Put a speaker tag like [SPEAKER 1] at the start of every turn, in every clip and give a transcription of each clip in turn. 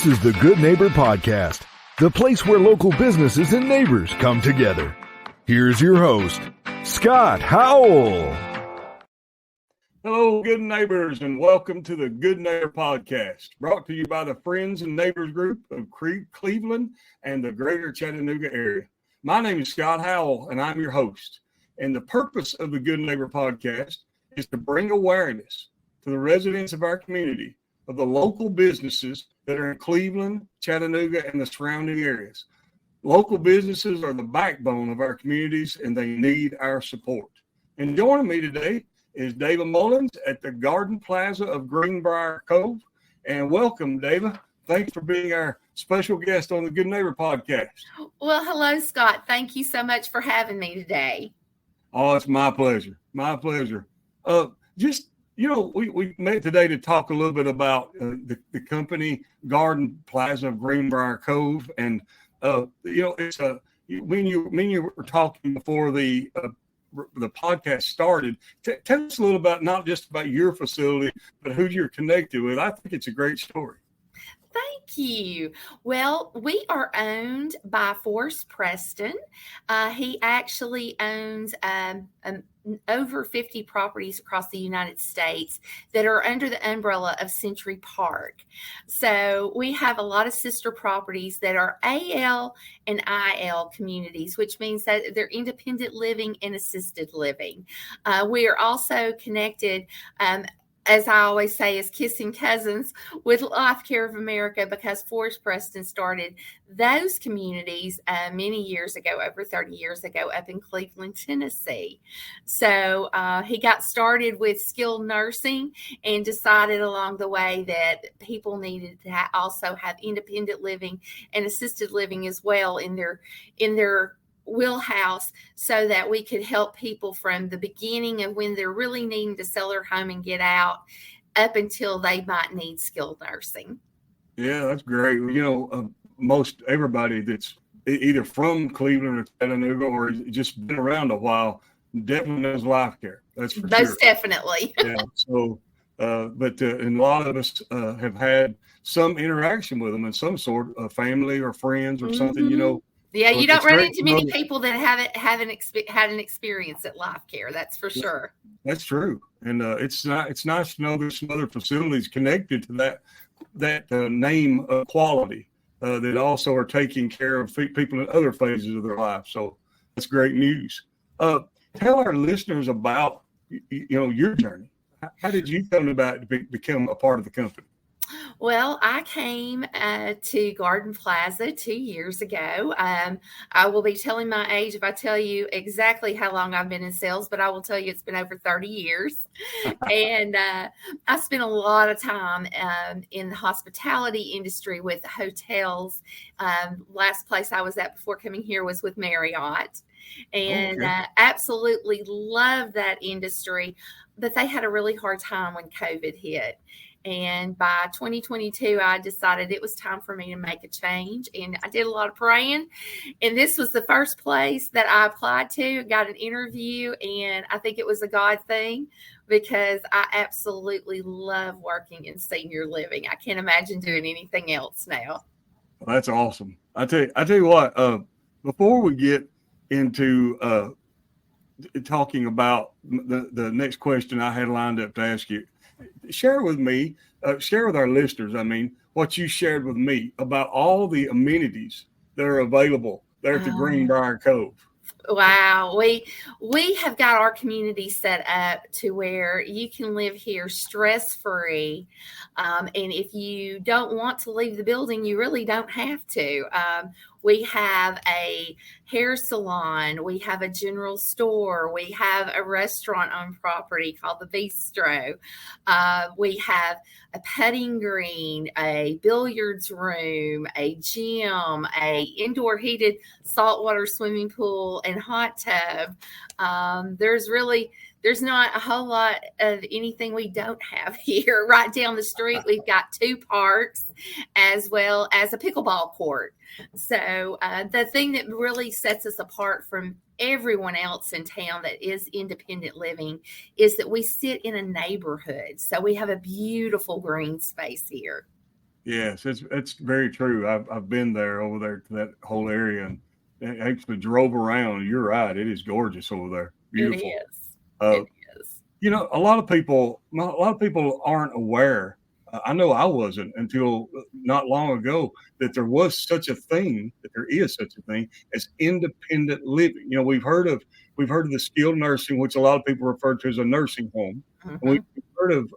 [SPEAKER 1] This is the Good Neighbor Podcast, the place where local businesses and neighbors come together. Here's your host, Scott Howell.
[SPEAKER 2] Hello, good neighbors, and welcome to the Good Neighbor Podcast, brought to you by the Friends and Neighbors Group of Cleveland and the greater Chattanooga area. My name is Scott Howell, and I'm your host. And the purpose of the Good Neighbor Podcast is to bring awareness to the residents of our community of the local businesses that are in Cleveland, Chattanooga, and the surrounding areas. Local businesses are the backbone of our communities, and they need our support. And joining me today is Dava Mullins at the Garden Plaza of Greenbrier, Cove. And welcome, Dava. Thanks for being our special guest on the Good Neighbor Podcast.
[SPEAKER 3] Well, hello, Scott. Thank you so much for having me today.
[SPEAKER 2] Oh, it's my pleasure. My pleasure. We met today to talk a little bit about the company Garden Plaza of Greenbrier Cove, and it's when you were talking before the podcast started. Tell us a little about not just about your facility, but who you're connected with. I think it's a great story.
[SPEAKER 3] Thank you. Well, we are owned by Forrest Preston. He actually owns over 50 properties across the United States that are under the umbrella of Century Park. So we have a lot of sister properties that are AL and IL communities, which means that they're independent living and assisted living. We are also connected, as I always say, as kissing cousins with Life Care of America, because Forrest Preston started those communities many years ago, over 30 years ago, up in Cleveland, Tennessee. So he got started with skilled nursing and decided along the way that people needed to also have independent living and assisted living as well in their wheelhouse, so that we could help people from the beginning of when they're really needing to sell their home and get out up until they might need skilled nursing.
[SPEAKER 2] Yeah, that's great. Most everybody that's either from Cleveland or Chattanooga or just been around a while definitely knows Life Care. That's for sure.
[SPEAKER 3] Most definitely.
[SPEAKER 2] Yeah. So, and a lot of us have had some interaction with them in some sort of family or friends or something,
[SPEAKER 3] Yeah,
[SPEAKER 2] so
[SPEAKER 3] you don't run into many people that haven't had an experience at Life Care. That's for sure.
[SPEAKER 2] That's true, and it's nice to know there's some other facilities connected to that name of quality that also are taking care of people in other phases of their life. So that's great news. Tell our listeners about your journey. How did you come about to become a part of the company?
[SPEAKER 3] Well, I came to Garden Plaza 2 years ago. I will be telling my age if I tell you exactly how long I've been in sales, but I will tell you it's been over 30 years. And I spent a lot of time in the hospitality industry with hotels. Last place I was at before coming here was with Marriott. And absolutely loved that industry. But they had a really hard time when COVID hit. And by 2022, I decided it was time for me to make a change. And I did a lot of praying. And this was the first place that I applied to, got an interview. And I think it was a God thing, because I absolutely love working in senior living. I can't imagine doing anything else now.
[SPEAKER 2] Well, that's awesome. I tell you what, before we get into talking about the next question I had lined up to ask you, share with our listeners, what you shared with me about all the amenities that are available there at the Greenbrier Cove.
[SPEAKER 3] Wow. We have got our community set up to where you can live here stress-free. And if you don't want to leave the building, you really don't have to. We have a hair salon. We have a general store. We have a restaurant on property called the Bistro. We have a putting green, a billiards room, a gym, a indoor heated saltwater swimming pool, and hot tub. There's not a whole lot of anything we don't have here. Right down the street, we've got 2 parks as well as a pickleball court. So the thing that really sets us apart from everyone else in town that is independent living is that we sit in a neighborhood. So we have a beautiful green space here.
[SPEAKER 2] Yes, it's very true. I've been there over there to that whole area and actually drove around. You're right. It is gorgeous over there.
[SPEAKER 3] It
[SPEAKER 2] Beautiful.
[SPEAKER 3] is.
[SPEAKER 2] Uh,
[SPEAKER 3] It is.
[SPEAKER 2] a lot of people aren't aware. I know I wasn't until not long ago that there was such a thing, that there is such a thing as independent living. We've heard of the skilled nursing, which a lot of people refer to as a nursing home, and we've
[SPEAKER 3] Hmm.
[SPEAKER 2] heard of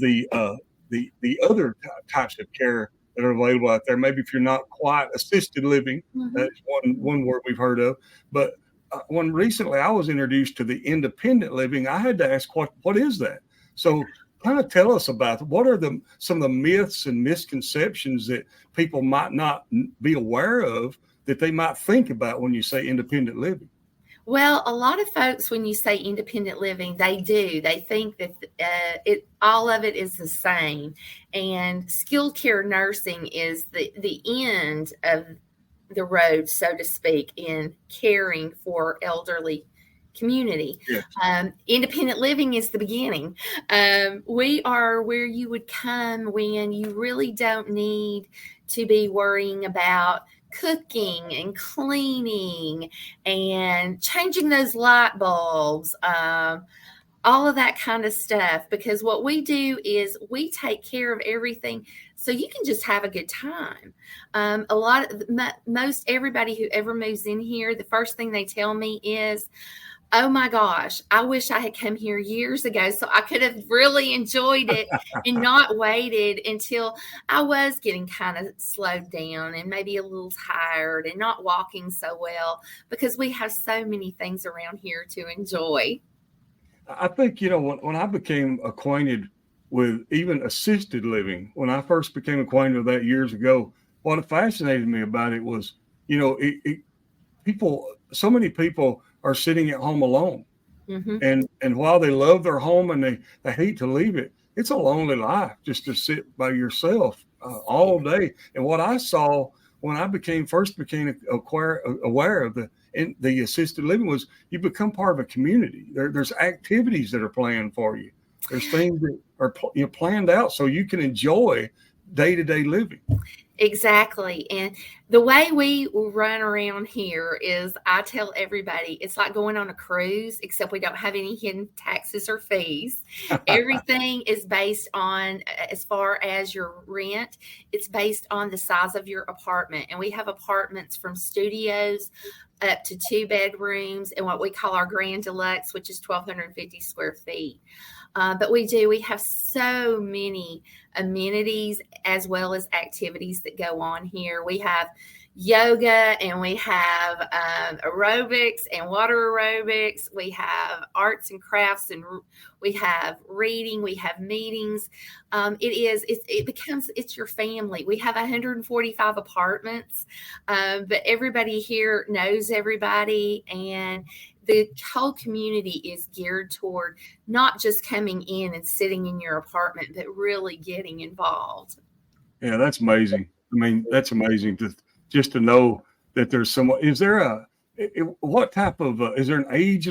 [SPEAKER 2] the other types of care that are available out there. Maybe if you're not quite assisted living,
[SPEAKER 3] Hmm.
[SPEAKER 2] that's one word we've heard of, but when recently I was introduced to the independent living, I had to ask, what is that? So kind of tell us about what are some of the myths and misconceptions that people might not be aware of that they might think about when you say independent living.
[SPEAKER 3] Well, a lot of folks, when you say independent living, they think that it all of it is the same, and skilled care nursing is the end of the road, so to speak, in caring for elderly community.
[SPEAKER 2] Yes.
[SPEAKER 3] Independent living is the beginning. We are where you would come when you really don't need to be worrying about cooking and cleaning and changing those light bulbs. All of that kind of stuff, because what we do is we take care of everything so you can just have a good time. A lot of most everybody who ever moves in here, the first thing they tell me is, oh my gosh, I wish I had come here years ago so I could have really enjoyed it and not waited until I was getting kind of slowed down and maybe a little tired and not walking so well, because we have so many things around here to enjoy.
[SPEAKER 2] I think, when I became acquainted with even assisted living, when I first became acquainted with that years ago, what fascinated me about it was, so many people are sitting at home alone.
[SPEAKER 3] Hmm.
[SPEAKER 2] And while they love their home and they hate to leave it, it's a lonely life just to sit by yourself all day. And what I saw when I became aware of the assisted living was you become part of a community. There's activities that are planned for you. There's things that are planned out so you can enjoy day to day living.
[SPEAKER 3] Exactly. And the way we run around here is I tell everybody it's like going on a cruise, except we don't have any hidden taxes or fees. Everything is based on, as far as your rent, it's based on the size of your apartment. And we have apartments from studios up to 2 bedrooms and what we call our grand deluxe, which is 1,250 square feet. But we have so many amenities as well as activities that go on here. We have yoga and we have aerobics and water aerobics. We have arts and crafts and we have reading. We have meetings. It's your family. We have 145 apartments, but everybody here knows everybody, and the whole community is geared toward not just coming in and sitting in your apartment, but really getting involved.
[SPEAKER 2] Yeah, that's amazing. I mean, that's amazing just to know that there's someone. Is there what type of is there an age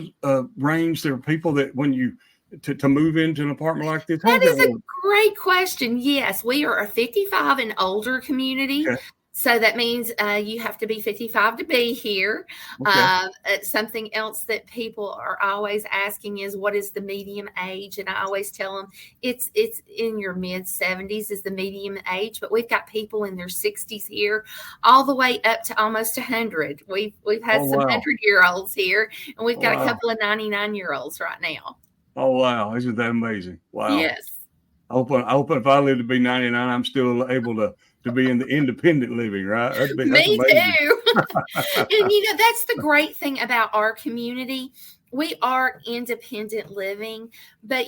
[SPEAKER 2] range? There are people that when you to move into an apartment like this, how
[SPEAKER 3] That
[SPEAKER 2] does that
[SPEAKER 3] is a
[SPEAKER 2] work?
[SPEAKER 3] great question. Yes, we are a 55 and older community.
[SPEAKER 2] Okay,
[SPEAKER 3] So that means you have to be 55 to be here.
[SPEAKER 2] okay.
[SPEAKER 3] Something else that people are always asking is, what is the medium age? And I always tell them it's in your mid 70s is the medium age, but we've got people in their 60s here, all the way up to almost 100. We've had
[SPEAKER 2] Oh
[SPEAKER 3] some
[SPEAKER 2] wow,
[SPEAKER 3] 100-year-olds here, and we've
[SPEAKER 2] oh
[SPEAKER 3] got a
[SPEAKER 2] wow,
[SPEAKER 3] couple of 99-year-olds right now.
[SPEAKER 2] oh wow! Isn't that amazing? Wow.
[SPEAKER 3] Yes.
[SPEAKER 2] I hope if I live to be 99, I'm still able to be in the independent living. Right? That's
[SPEAKER 3] Me
[SPEAKER 2] amazing.
[SPEAKER 3] too. And that's the great thing about our community. We are independent living, but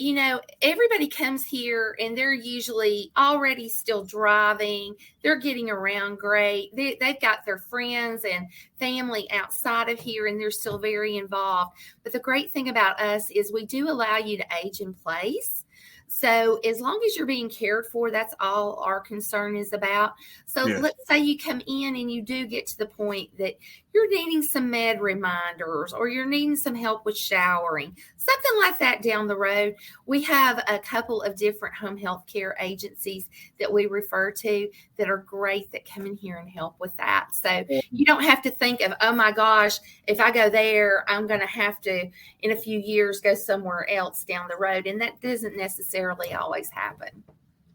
[SPEAKER 3] everybody comes here and they're usually already still driving. They're getting around great. They've got their friends and family outside of here, and they're still very involved. But the great thing about us is we do allow you to age in place. So as long as you're being cared for, that's all our concern is about. So
[SPEAKER 2] Yes.
[SPEAKER 3] let's say you come in and you do get to the point that you're needing some med reminders or you're needing some help with showering. something like that down the road. We have a couple of different home health care agencies that we refer to that are great that come in here and help with that. So you don't have to think of, oh my gosh, if I go there, I'm going to have to, in a few years, go somewhere else down the road. And that doesn't necessarily always happen.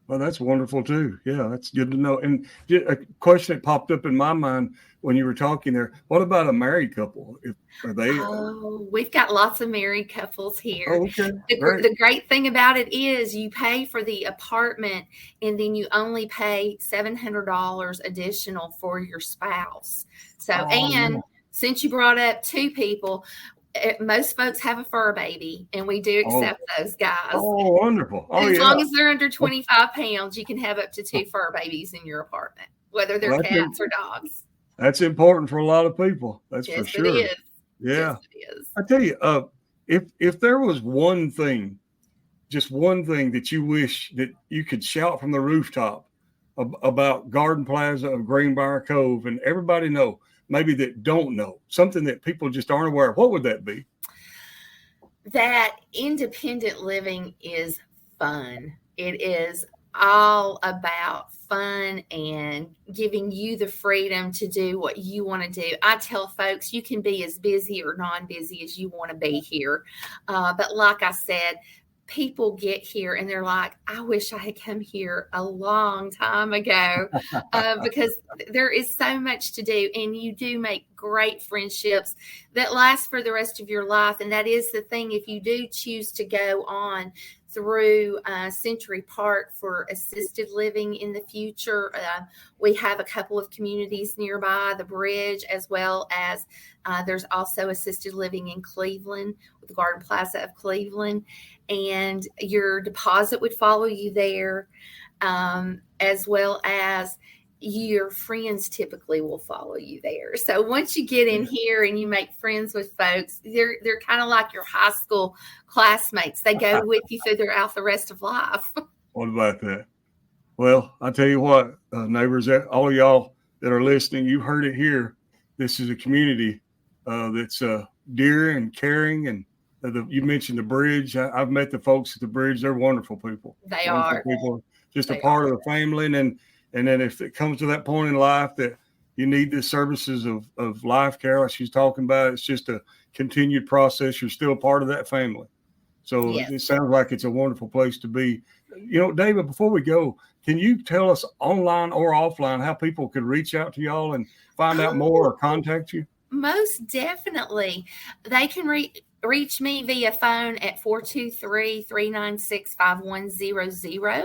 [SPEAKER 2] Well, that's wonderful too. Yeah, that's good to know. And a question that popped up in my mind when you were talking there, what about a married couple? Are they?
[SPEAKER 3] Oh, we've got lots of married couples here.
[SPEAKER 2] Oh, okay.
[SPEAKER 3] The great thing about it is you pay for the apartment and then you only pay $700 additional for your spouse. So, since you brought up two people, most folks have a fur baby, and we do accept those guys.
[SPEAKER 2] Oh, wonderful.
[SPEAKER 3] As long as they're under 25 pounds, you can have up to 2 fur babies in your apartment, whether they're cats or dogs.
[SPEAKER 2] That's important for a lot of people. That's for sure.
[SPEAKER 3] It is.
[SPEAKER 2] Yeah.
[SPEAKER 3] Yes, it is.
[SPEAKER 2] I tell you, if there was one thing, just one thing that you wish that you could shout from the rooftop about Garden Plaza of Greenbrier Cove and everybody know, maybe that don't know, something that people just aren't aware of, what would that be?
[SPEAKER 3] That independent living is fun. It is all about fun and giving you the freedom to do what you want to do. I tell folks you can be as busy or non-busy as you want to be here. But like I said, people get here and they're like, I wish I had come here a long time ago because there is so much to do, and you do make great friendships that last for the rest of your life. And that is the thing. If you do choose to go on through Century Park for assisted living in the future, we have a couple of communities nearby the bridge, as well as there's also assisted living in Cleveland with the Garden Plaza of Cleveland. And your deposit would follow you there, as well as your friends typically will follow you there. So once you get in here and you make friends with folks, they're kind of like your high school classmates. They go with you throughout the rest of life.
[SPEAKER 2] What about that? Well, I tell you what, neighbors, all of y'all that are listening, you heard it here. This is a community that's dear and caring, and you mentioned the bridge. I've met the folks at the bridge. They're wonderful people.
[SPEAKER 3] They are.
[SPEAKER 2] People, just a part of the family. And then if it comes to that point in life that you need the services of life care, like she's talking about, it's just a continued process. You're still a part of that family. So It sounds like it's a wonderful place to be. You know, David, before we go, can you tell us online or offline how people could reach out to y'all and find out more or contact you?
[SPEAKER 3] Most definitely. They can reach me via phone at 423-396-5100,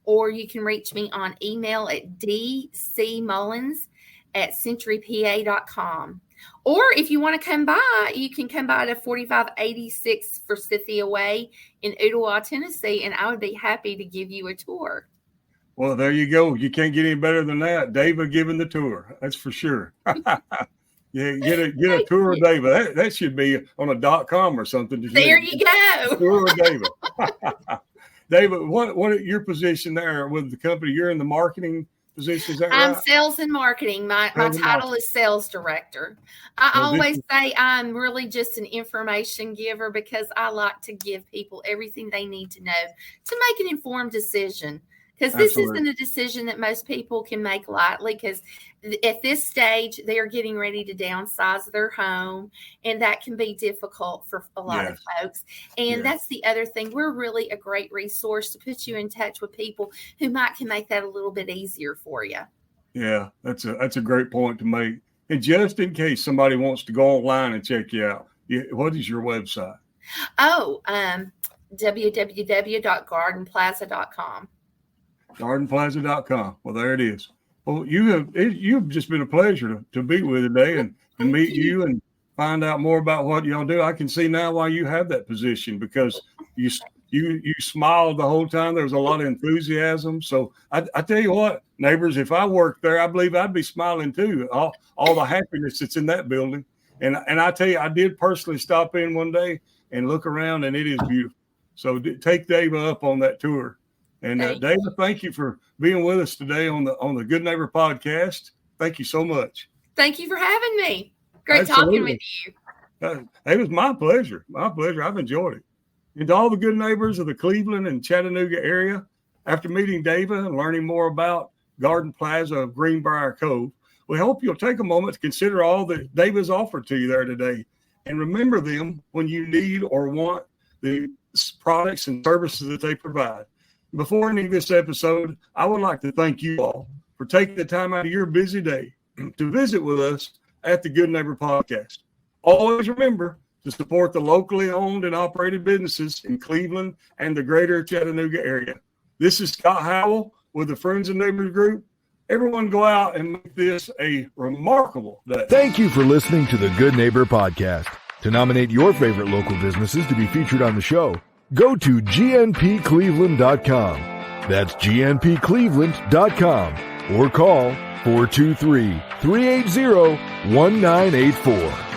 [SPEAKER 3] or you can reach me on email at dcmullins@centurypa.com. Or if you want to come by, you can come by to 4586 Forsythia Way in Ooltewah, Tennessee, and I would be happy to give you a tour.
[SPEAKER 2] Well, there you go. You can't get any better than that. Dava giving the tour. That's for sure. Yeah, get a tour of Dava. That should be on a .com or something.
[SPEAKER 3] There you go.
[SPEAKER 2] Tour of Dava. David, what your position there with the company? You're in the marketing position, is that right?
[SPEAKER 3] I'm sales and marketing. My title is sales director. I always say I'm really just an information giver because I like to give people everything they need to know to make an informed decision. Because this isn't a decision that most people can make lightly, because at this stage, they are getting ready to downsize their home, and that can be difficult for a lot of folks. And that's the other thing. We're really a great resource to put you in touch with people who can make that a little bit easier for you. Yeah,
[SPEAKER 2] that's a great point to make. And just in case somebody wants to go online and check you out, what is your website?
[SPEAKER 3] www.gardenplaza.com.
[SPEAKER 2] Gardenplaza.com. Well, there it is. Well, you've just been a pleasure to be with today and to meet you and find out more about what y'all do. I can see now why you have that position, because you smiled the whole time. There was a lot of enthusiasm. So I tell you what, neighbors, if I worked there, I believe I'd be smiling too. All the happiness that's in that building. And I tell you, I did personally stop in one day and look around, and it is beautiful. So take Dava up on that tour. And Dava, thank you for being with us today on the Good Neighbor podcast. Thank you so much.
[SPEAKER 3] Thank you for having me. Great talking with you.
[SPEAKER 2] It was my pleasure. My pleasure. I've enjoyed it. And to all the good neighbors of the Cleveland and Chattanooga area, after meeting Dava and learning more about Garden Plaza of Greenbrier Cove, we hope you'll take a moment to consider all that Dava's offered to you there today and remember them when you need or want the products and services that they provide. Before ending this episode, I would like to thank you all for taking the time out of your busy day to visit with us at the Good Neighbor Podcast. Always remember to support the locally owned and operated businesses in Cleveland and the greater Chattanooga area. This is Scott Howell with the Friends and Neighbors Group. Everyone go out and make this a remarkable day.
[SPEAKER 1] Thank you for listening to the Good Neighbor Podcast. To nominate your favorite local businesses to be featured on the show, go to gnpcleveland.com. That's gnpcleveland.com or call 423-380-1984.